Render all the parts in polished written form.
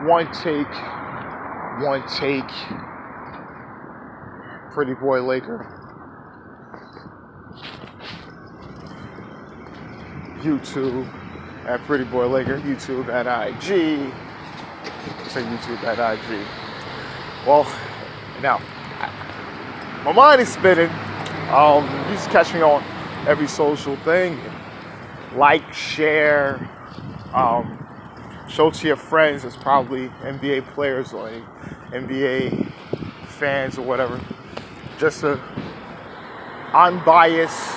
One take, pretty boy Laker. YouTube at Pretty Boy Laker. YouTube at IG. Say YouTube at IG. Well, now my mind is spinning. You just catch me on every social thing. Like, share, show to your friends. It's probably NBA players or NBA fans or whatever. Just a unbiased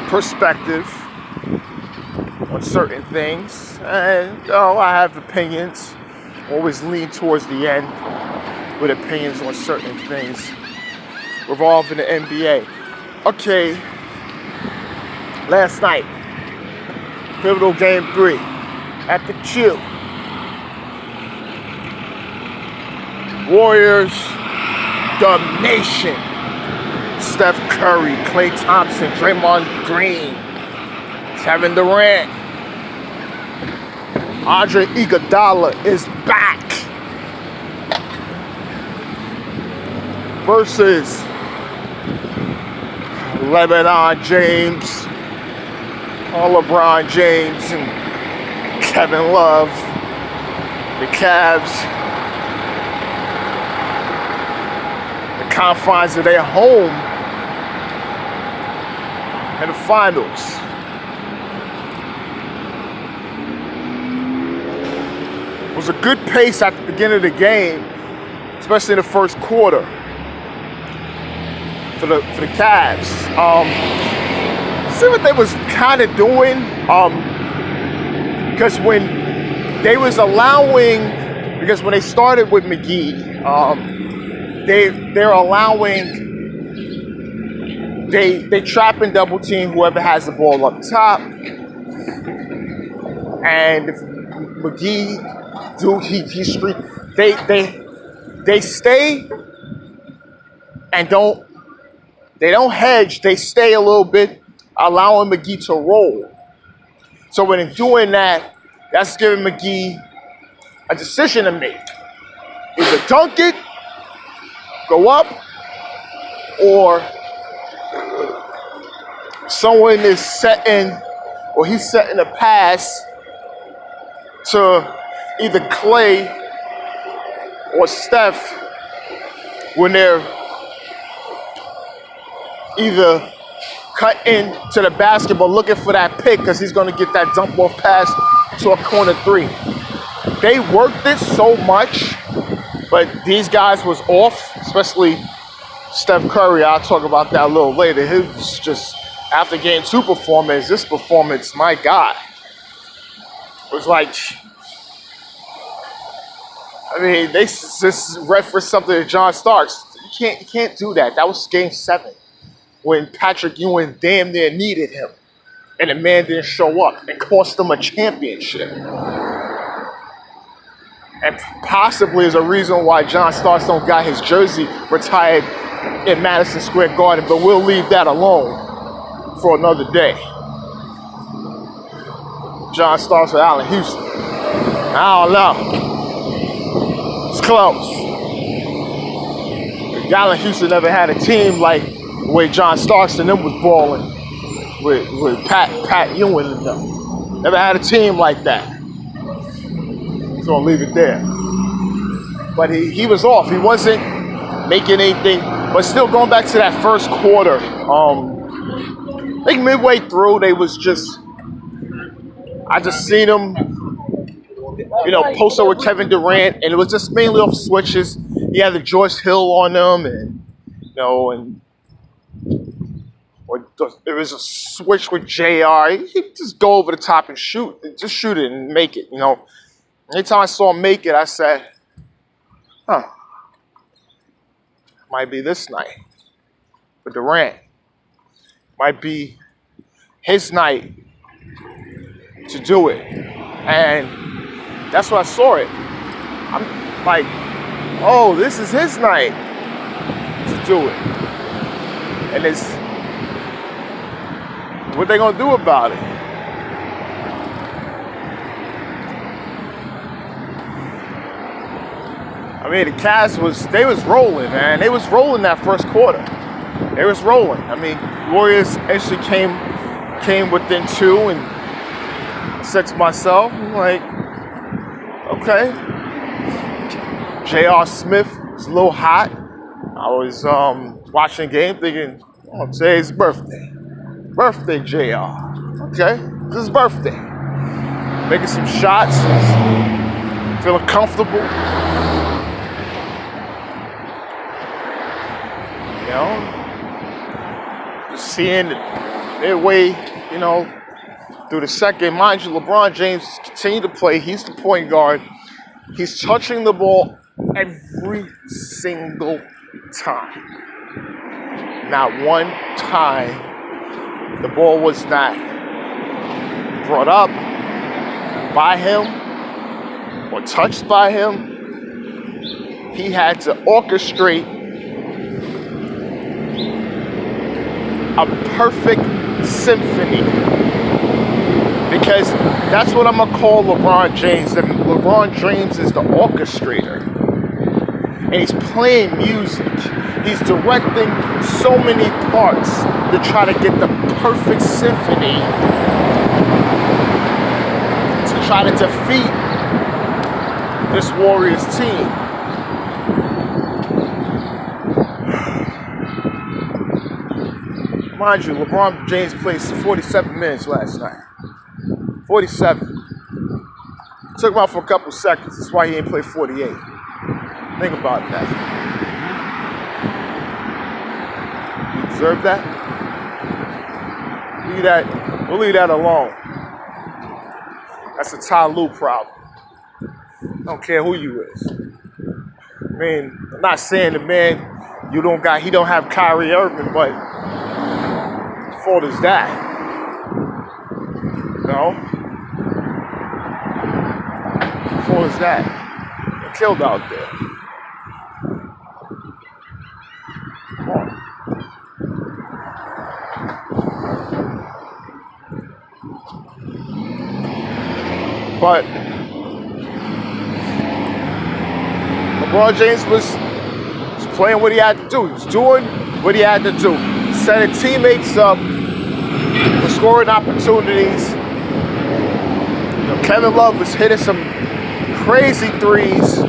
perspective on certain things. And I have opinions. Always lean towards the end with opinions on certain things revolving the NBA. Okay, last night, pivotal game 3 at the Q. Warriors domination. Steph Curry, Klay Thompson, Draymond Green, Kevin Durant, Andre Iguodala is back versus Lebron James, LeBron James, and Kevin Love, the Cavs, the confines of their home in the finals. It was a good pace at the beginning of the game, especially in the first quarter for the Cavs. See what they was kind of doing, because when they was allowing, because when they started with McGee, they're allowing, they trap and double team whoever has the ball up top, and if McGee he streak, they stay and they don't hedge, they stay a little bit, allowing McGee to roll. So when they're doing that, that's giving McGee a decision to make. Either dunk it, go up, or someone is setting, or he's setting a pass to either Klay or Steph when they're either cutting to the basketball looking for that pick because he's going to get that dump off pass to a corner 3. They worked it so much, but these guys was off, especially Steph Curry. I'll talk about that a little later. He was just, after game 2 performance, this performance, my God, it was like, I mean, they just referenced something to John Starks. You can't do that. That was game 7 when Patrick Ewing damn near needed him, and the man didn't show up and cost them a championship. And possibly is a reason why John Starks don't got his jersey retired in Madison Square Garden, but we'll leave that alone for another day. John Starks with Allen Houston. I don't know. It's close. Allen Houston never had a team like the way John Starks and them was balling with Pat Ewing and them. Never had a team like that. So I'll leave it there. But he was off. He wasn't making anything. But still, going back to that first quarter, I think midway through, they was just, I just seen them, post up with Kevin Durant, and it was just mainly off switches. He had the Joyce Hill on them, and or there was a switch with JR. He just go over the top and shoot. Just shoot it and make it, Anytime I saw him make it, I said, might be this night for Durant. Might be his night to do it. And that's what I saw it. I'm like, oh, this is his night to do it. And it's, what they gonna do about it? I mean, the Cavs they was rolling, man. They was rolling that first quarter. They was rolling. I mean, Warriors actually came within 2, and said to myself, I'm like, okay. J.R. Smith was a little hot. I was watching the game thinking, oh, today's his birthday. Birthday, JR. Okay, this is his birthday. Making some shots, feeling comfortable. You know, just seeing their way, you know, through the second. Mind you, LeBron James continued to play. He's the point guard. He's touching the ball every single time. Not one time the ball was not brought up by him or touched by him. He had to orchestrate a perfect symphony, because that's what I'm gonna call LeBron James. LeBron James is the orchestrator, and he's playing music. He's directing so many parts to try to get the perfect symphony to try to defeat this Warriors team. Mind you, LeBron James played 47 minutes last night. 47. Took him out for a couple seconds. That's why he ain't played 48. Think about that. You deserve that? We'll leave that alone. That's a Ty Lue problem. I don't care who you is. I mean, I'm not saying the man he don't have Kyrie Irving, but what fault is that? No? What fault is that? They're killed out there. Come on. But LeBron James was playing what he had to do. He was doing what he had to do. Setting teammates up for scoring opportunities. You know, Kevin Love was hitting some crazy threes.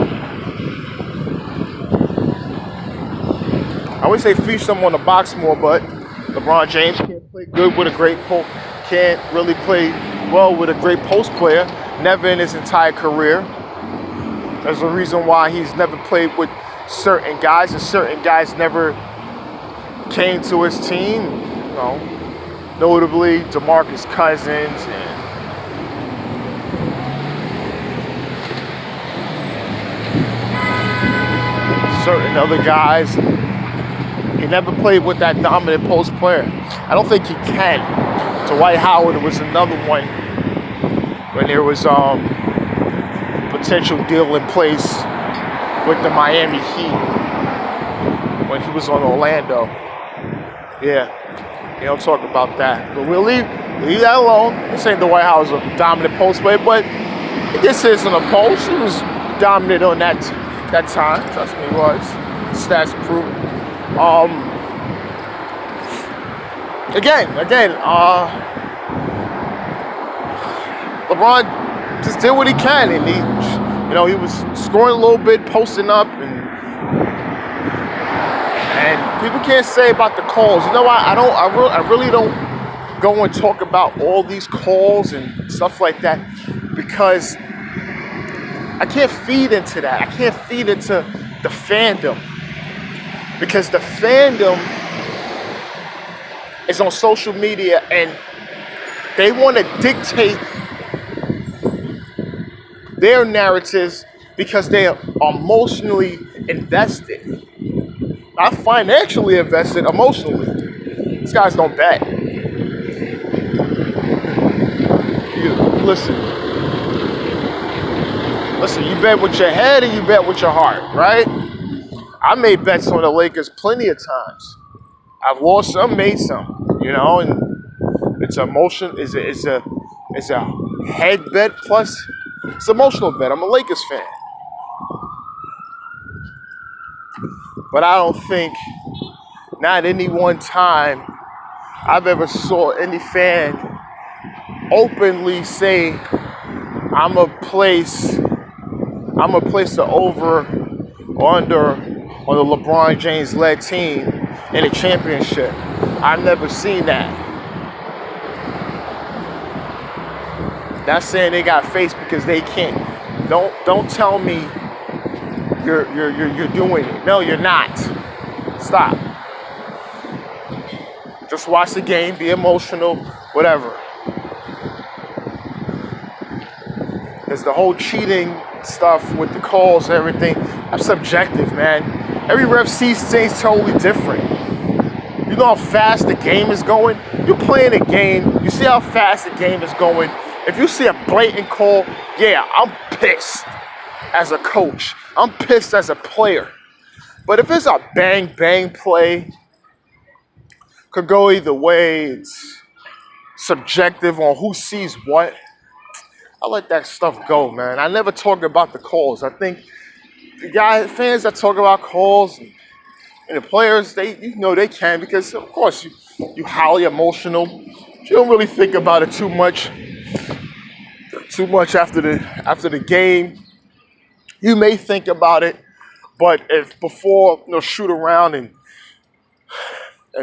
I would say feature him on the box more, but LeBron James can't play good with a great can't really play well with a great post player. Never in his entire career. There's a reason why he's never played with certain guys, and certain guys never came to his team. You know, notably DeMarcus Cousins and certain other guys. He never played with that dominant post player. I don't think he can. Dwight Howard was another one when there was potential deal in place with the Miami Heat when he was on Orlando. Yeah, you don't talk about that. But we'll leave that alone. This ain't Dwight Howard's a dominant post player, but this isn't a post. He was dominant on that time. Trust me, he was. Stats prove. Again, LeBron just did what he can, and he was scoring a little bit, posting up, and people can't say about the calls. You know what? I really don't go and talk about all these calls and stuff like that, because I can't feed into that. I can't feed into the fandom, because the fandom is on social media and they want to dictate their narratives because they are emotionally invested. Not financially invested, emotionally. These guys don't bet. Listen, you bet with your head and you bet with your heart, right? I made bets on the Lakers plenty of times. I've lost some, made some, and it's emotion. It's a head bet plus it's emotional bet. I'm a Lakers fan. But I don't think, not any one time, I've ever saw any fan openly say, I'm gonna place the over or under on the LeBron James led team in a championship. I've never seen that. Not saying they got faced because they can't. Don't tell me you're doing it. No, you're not. Stop. Just watch the game, be emotional, whatever. There's the whole cheating stuff with the calls and everything. That's subjective, man. Every ref sees things totally different. You know how fast the game is going? You're playing a game, you see how fast the game is going. If you see a blatant call, yeah, I'm pissed as a coach. I'm pissed as a player. But if it's a bang play, could go either way. It's subjective on who sees what. I let that stuff go, man. I never talk about the calls. I think the fans that talk about calls and the players, they can because of course you highly emotional. You don't really think about it too much after the game. You may think about it, but if before shoot around and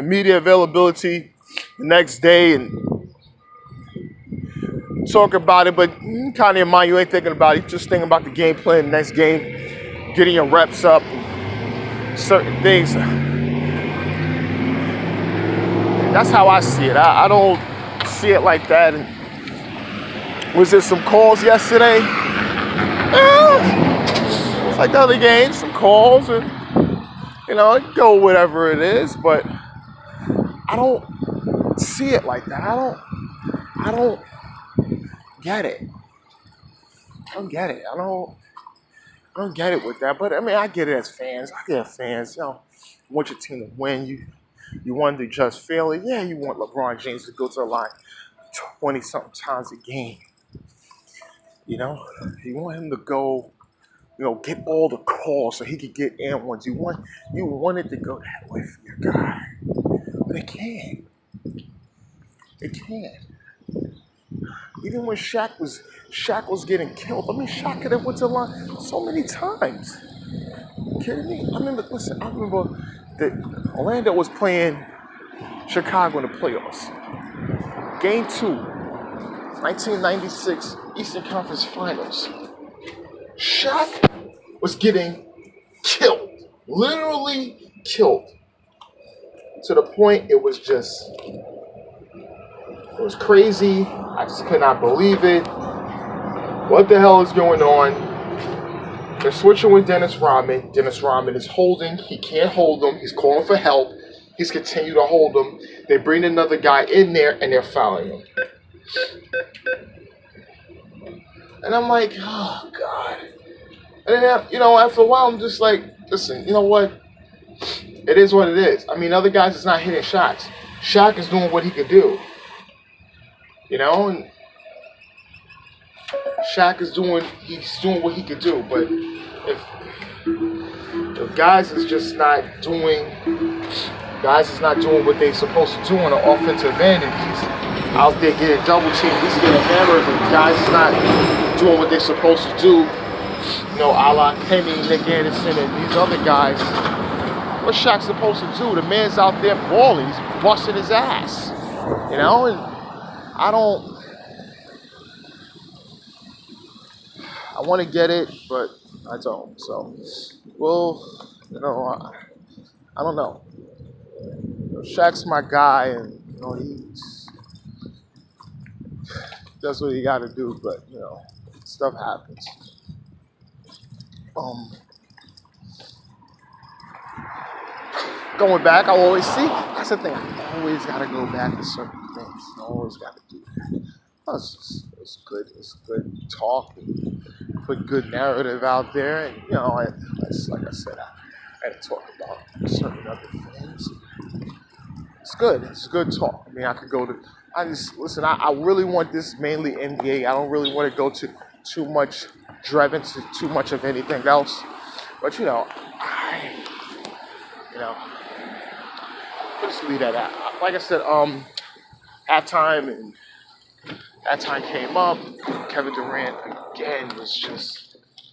media availability the next day and talk about it, but kind of in mind you ain't thinking about it. You just thinking about the game plan, the next game, getting your reps up, certain things. That's how I see it. I don't see it like that. And was there some calls yesterday? It's like the other games, some calls, and go whatever it is. But I don't see it like that. I don't get it. I don't get it. I don't get it with that. But I mean, I get it as fans. I get fans. You want your team to win. You want to judge fairly. Yeah, you want LeBron James to go to the line 20-something times a game. You want him to go, get all the calls so he could get and ones. You want it to go that way for your guy. But it can't. It can't. Even when Shaq was getting killed, Shaq could have went to the line so many times. Are you kidding me? I remember that Orlando was playing Chicago in the playoffs. Game 2, 1996 Eastern Conference Finals. Shaq was getting killed. Literally killed. To the point it was crazy. I just could not believe it. What the hell is going on? They're switching with Dennis Rodman. Dennis Rodman is holding. He can't hold him. He's calling for help. He's continued to hold him. They bring another guy in there and they're fouling him. And I'm like, oh, God. And then, after a while, I'm just like, listen, you know what? It is what it is. Other guys is not hitting shots. Shaq is doing what he could do. And Shaq is doing what he could do. But if guys is not doing what they're supposed to do on the offensive end, and he's out there getting double teamed, he's getting hammered, and guys is not doing what they're supposed to do, a la Kenny, Nick Anderson, and these other guys. What's Shaq supposed to do? The man's out there balling. He's busting his ass. And I want to get it, but I don't. So, I don't know. Shaq's my guy, and he does what he got to do. But stuff happens. Going back, I always see. That's the thing. I always got to go back to certain things. I always got to do that. It's good. It's good talk. And put good narrative out there, and like I said, I had to talk about certain other things. It's good. It's good talk. I could go to. I really want this mainly NBA. I don't really want to go to too much, drive into too much of anything else. But You know, just leave that out. Like I said, halftime and that time came up. Kevin Durant again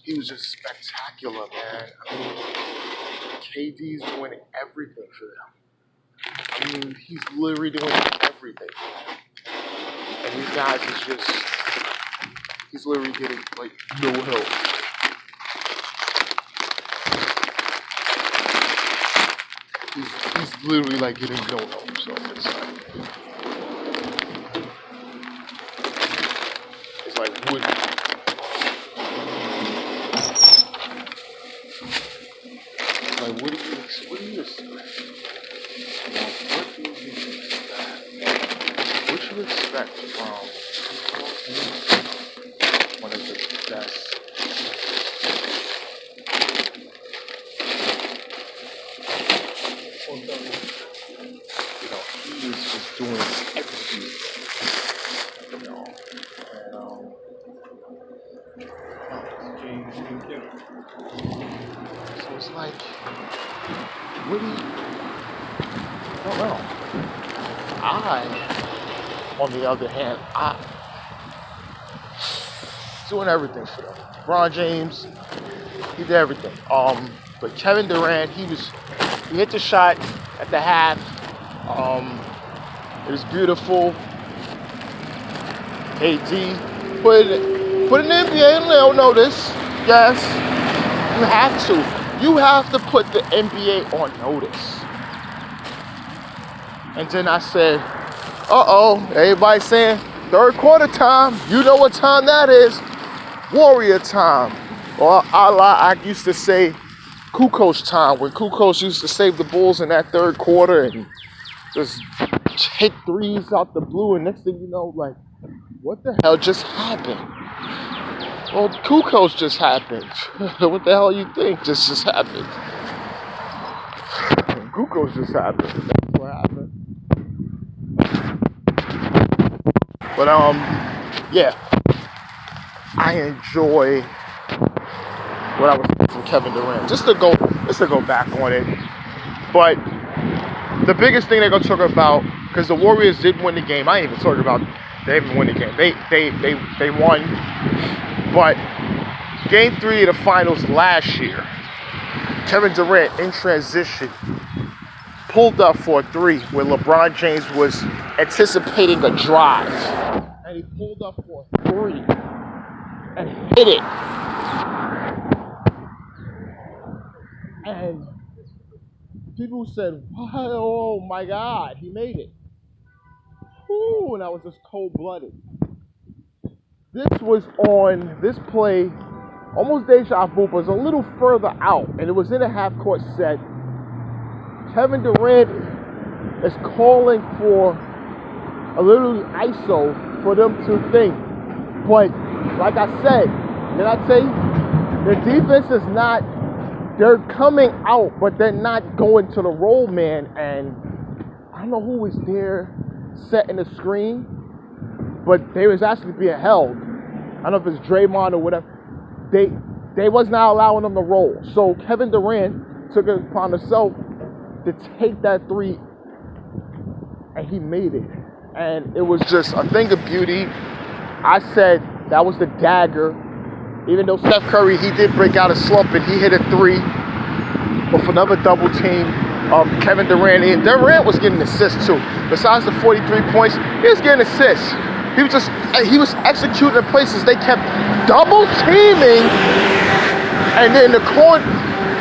he was just spectacular, man. I mean, KD's doing everything for them. I mean, he's literally doing everything. And these guys he's literally getting like no help. He's literally like getting no help. So it's like what do you expect? What do you expect from one of the best? You know, he was just doing everything. You know, and so it's like, what do you? I don't know. On the other hand, doing everything for them. LeBron James, he did everything. But Kevin Durant, he hit the shot at the half. It was beautiful. AD put an NBA in Lil notice. Yes, you have to. You have to put the NBA on notice. And then I said, everybody saying third quarter time. You know what time that is? Warrior time. Or I used to say Kukoc time, when Kukoc used to save the Bulls in that third quarter and just hit threes out the blue, and next thing you know, like, what the hell just happened? Well, Kukoc just happened. What the hell you think just happened? Kukoc just happened. That's what happened. But yeah, I enjoy what I was saying from Kevin Durant. Just to go back on it. But the biggest thing they're gonna talk about, because the Warriors did win the game. I ain't even talking about they didn't win the game. They won. But game 3 of the finals last year, Kevin Durant in transition pulled up for a 3 when LeBron James was anticipating a drive. And he pulled up for a 3 and hit it. And people said, oh my God, he made it. Ooh, and that was just cold-blooded. This play, almost deja vu, but it was a little further out, and it was in a half-court set. Kevin Durant is calling for a little ISO for them to think. But, like I said, did I tell you, the defense is not, they're coming out, but they're not going to the roll man, and I don't know who was there setting the screen, but they was actually being held. I don't know if it's Draymond or whatever. They was not allowing them to roll. So Kevin Durant took it upon himself to take that 3, and he made it. And it was just a thing of beauty. I said that was the dagger. Even though Steph Curry, he did break out a slump and he hit a 3 with another double team of Kevin Durant. And Durant was getting assists too. Besides the 43 points, he was getting assists. He was executing in places they kept double teaming. And then the corner,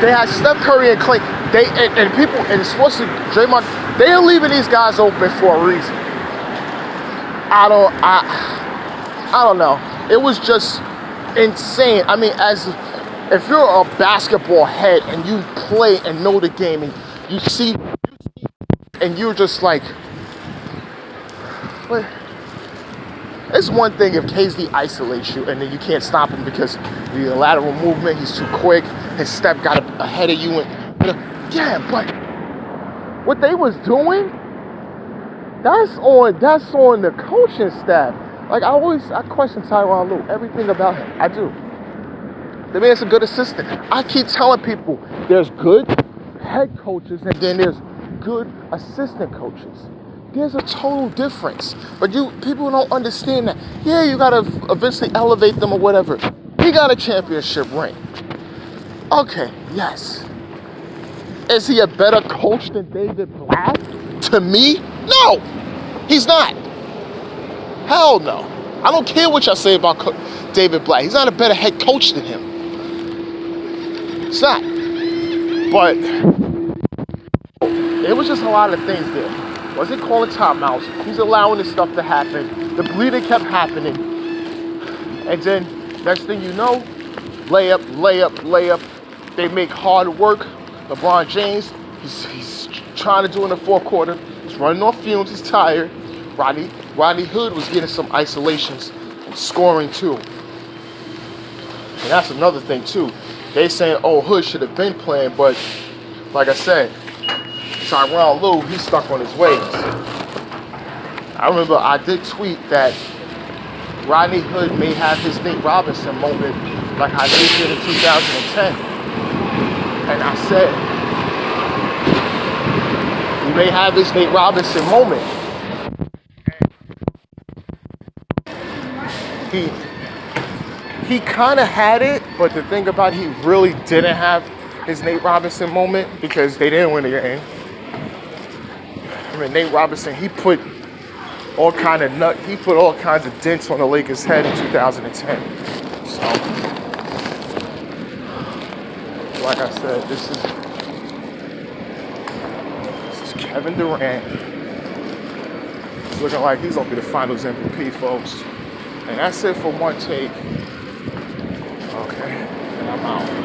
they had Steph Curry and Clay. And people, and especially Draymond, they are leaving these guys open for a reason. I don't know. It was just insane. I mean, if you're a basketball head and you play and know the game and you see and you're just like, what? It's one thing if KD isolates you and then you can't stop him because the lateral movement, he's too quick, his step got ahead of you, and yeah, but what they was doing, that's on the coaching staff. Like I question Tyronn Lue, everything about him. I do. The man's a good assistant. I keep telling people there's good head coaches and then there's good assistant coaches. There's a total difference. But people don't understand that. Yeah, you gotta eventually elevate them or whatever. He got a championship ring. Okay, yes. Is he a better coach than David Blatt? To me, no. He's not. Hell no. I don't care what y'all say about David Blatt. He's not a better head coach than him. It's not. But it was just a lot of things there. Wasn't calling timeouts. He's allowing this stuff to happen. The bleeding kept happening. And then, next thing you know, layup, layup, layup. They make hard work. LeBron James, he's trying to do in the fourth quarter. He's running off fumes. He's tired. Rodney Hood was getting some isolations and scoring too. And that's another thing too. They saying, oh, Hood should have been playing, but like I said, Tyronn Lue, he's stuck on his ways. I remember I did tweet that Rodney Hood may have his Nate Robinson moment like I did in 2010. And I said, he may have his Nate Robinson moment. He kind of had it, but the thing about he really didn't have his Nate Robinson moment because they didn't win the game. I mean, Nate Robinson, he put all kinds of dents on the Lakers' head in 2010. So, like I said, this is Kevin Durant. It's looking like he's gonna be the Finals MVP, folks. And that's it for one take. Okay, and I'm out.